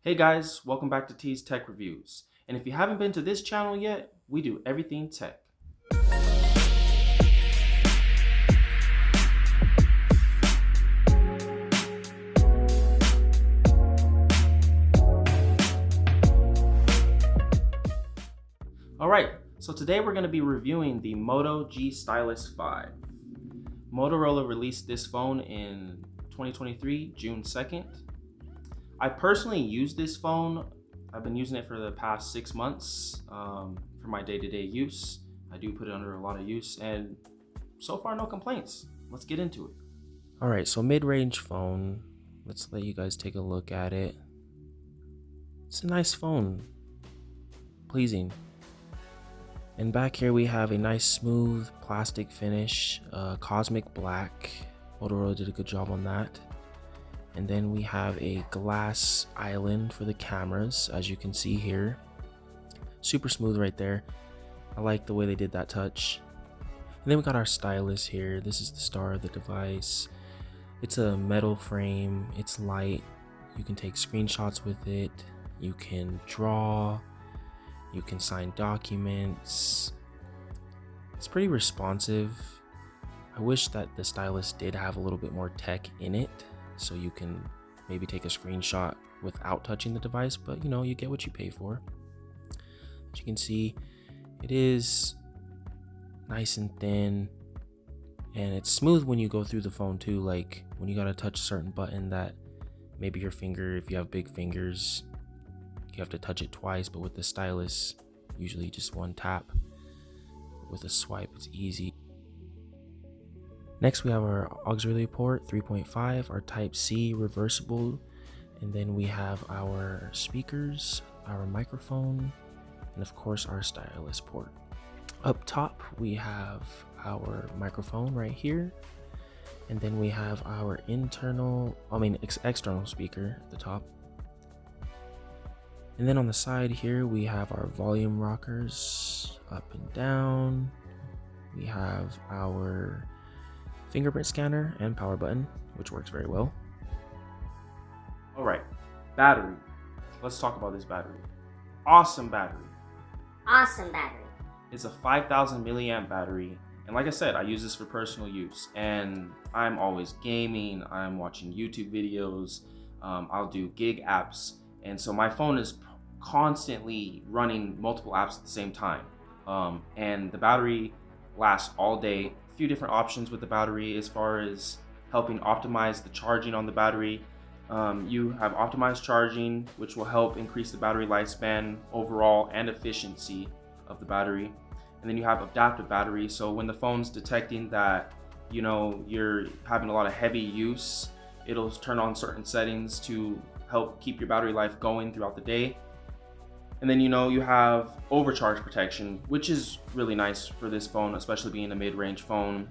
Hey guys, welcome back to T's Tech Reviews. And if you haven't been to this channel yet, we do everything tech. Alright, so today we're going to be reviewing the Moto G Stylus 5. Motorola released this phone in 2023, June 2nd. I personally use this phone. I've been using it for the past 6 months for my day-to-day use. I do put it under a lot of use, and so far no complaints. Let's get into it. All right, so mid-range phone. Let's let you guys take a look at it. It's a nice phone, pleasing. And back here we have a nice smooth plastic finish, cosmic black. Motorola did a good job on that. And then we have a glass island for the cameras, as you can see here. Super smooth right there. I like the way they did that touch. And then we got our stylus here. This is the star of the device. It's a metal frame, it's light. You can take screenshots with it. You can draw. You can sign documents. It's pretty responsive. I wish that the stylus did have a little bit more tech in it, so you can maybe take a screenshot without touching the device, but you get what you pay for. As you can see, it is nice and thin, and it's smooth when you go through the phone too, like when you gotta touch a certain button that maybe your finger, if you have big fingers, you have to touch it twice, but with the stylus, usually just one tap. With a swipe, it's easy. Next, we have our auxiliary port 3.5, our Type-C reversible, and then we have our speakers, our microphone, and of course our stylus port. Up top, we have our microphone right here, and then we have our external speaker at the top. And then on the side here, we have our volume rockers up and down. We have our fingerprint scanner and power button, which works very well. All right, battery. Let's talk about this battery. Awesome battery. Awesome battery. It's a 5,000 milliamp battery. And like I said, I use this for personal use, and I'm always gaming. I'm watching YouTube videos. I'll do gig apps. And so my phone is constantly running multiple apps at the same time. And the battery lasts all day. A few different options with the battery as far as helping optimize the charging on the battery. You have optimized charging, which will help increase the battery lifespan overall and efficiency of the battery. And then you have adaptive battery. So when the phone's detecting that you're having a lot of heavy use, it'll turn on certain settings to help keep your battery life going throughout the day. And then you have overcharge protection, which is really nice for this phone, especially being a mid-range phone.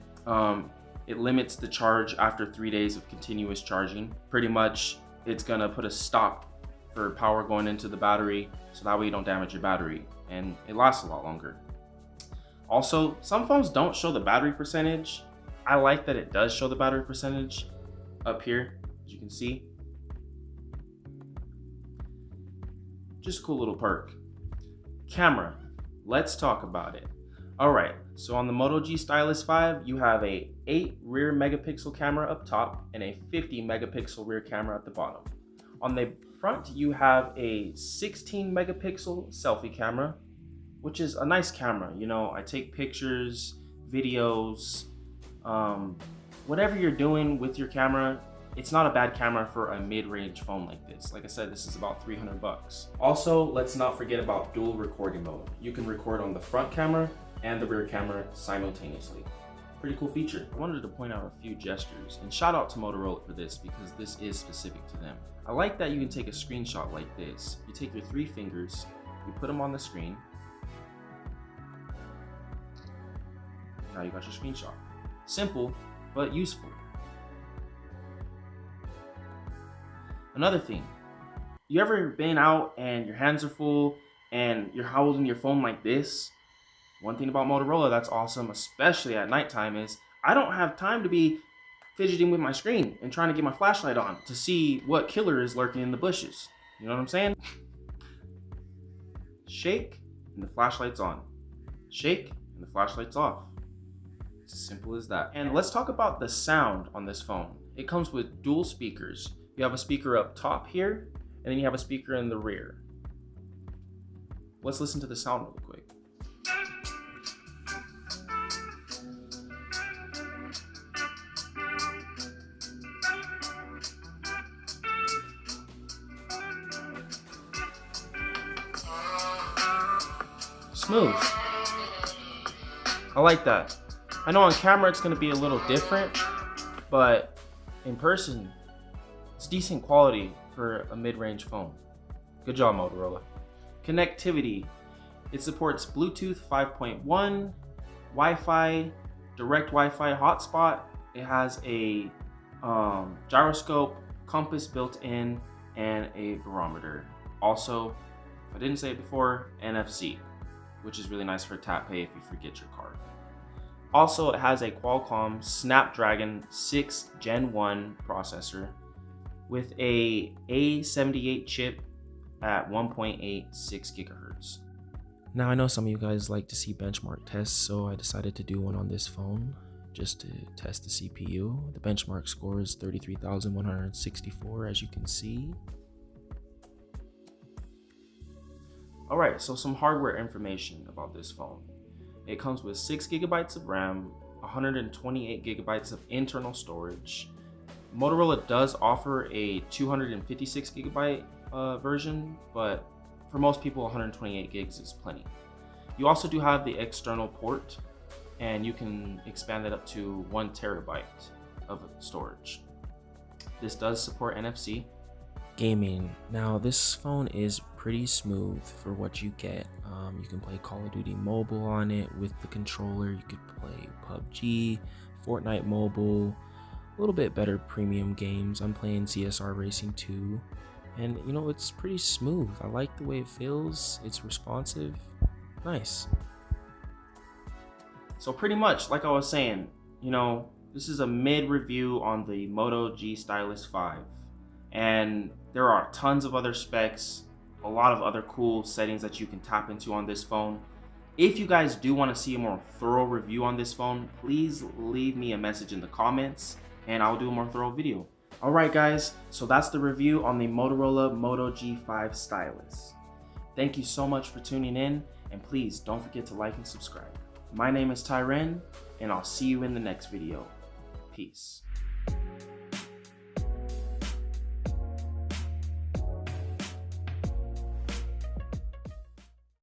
It limits the charge after 3 days of continuous charging. Pretty much it's gonna put a stop for power going into the battery, so that way you don't damage your battery, and it lasts a lot longer. Also, some phones don't show the battery percentage. I like that it does show the battery percentage up here, as you can see. Just a cool little perk. Camera, let's talk about it. All right, so on the Moto G Stylus 5, you have a 8 rear megapixel camera up top and a 50 megapixel rear camera at the bottom. On the front, you have a 16 megapixel selfie camera, which is a nice camera. I take pictures, videos, whatever you're doing with your camera. It's not a bad camera for a mid-range phone like this. Like I said, this is about 300 bucks. Also, let's not forget about dual recording mode. You can record on the front camera and the rear camera simultaneously. Pretty cool feature. I wanted to point out a few gestures, and shout out to Motorola for this because this is specific to them. I like that you can take a screenshot like this. You take your 3 fingers, you put them on the screen. Now you got your screenshot. Simple, but useful. Another thing, you ever been out and your hands are full and you're holding your phone like this? One thing about Motorola that's awesome, especially at nighttime, is I don't have time to be fidgeting with my screen and trying to get my flashlight on to see what killer is lurking in the bushes. You know what I'm saying? Shake and the flashlight's on. Shake and the flashlight's off. It's as simple as that. And let's talk about the sound on this phone. It comes with dual speakers. You have a speaker up top here, and then you have a speaker in the rear. Let's listen to the sound real quick. Smooth. I like that. I know on camera it's going to be a little different, but in person, it's decent quality for a mid-range phone. Good job, Motorola. Connectivity. It supports Bluetooth 5.1, Wi-Fi, direct Wi-Fi hotspot. It has a gyroscope, compass built in, and a barometer. Also, if I didn't say it before, NFC, which is really nice for tap pay if you forget your card. Also, it has a Qualcomm Snapdragon 6 Gen 1 processor with a A78 chip at 1.86 gigahertz. Now, I know some of you guys like to see benchmark tests, so I decided to do one on this phone just to test the CPU. The benchmark score is 33,164, as you can see. Alright, so some hardware information about this phone. It comes with 6 gigabytes of RAM, 128 gigabytes of internal storage. Motorola does offer a 256 gigabyte version, but for most people 128 gigs is plenty. You also do have the external port, and you can expand that up to 1 terabyte of storage. This does support NFC. Gaming. Now this phone is pretty smooth for what you get. You can play Call of Duty Mobile on it with the controller. You could play PUBG, Fortnite Mobile, a little bit better premium games. I'm playing CSR Racing 2, and you know, it's pretty smooth. I like the way it feels. It's responsive. Nice. So pretty much, like I was saying, you know, this is a mid review on the Moto G Stylus 5. And there are tons of other specs, a lot of other cool settings that you can tap into on this phone. If you guys do want to see a more thorough review on this phone, please leave me a message in the comments and I'll do a more thorough video. Alright guys, so that's the review on the Motorola Moto G5 Stylus. Thank you so much for tuning in, and please don't forget to like and subscribe. My name is Tyren, and I'll see you in the next video. Peace.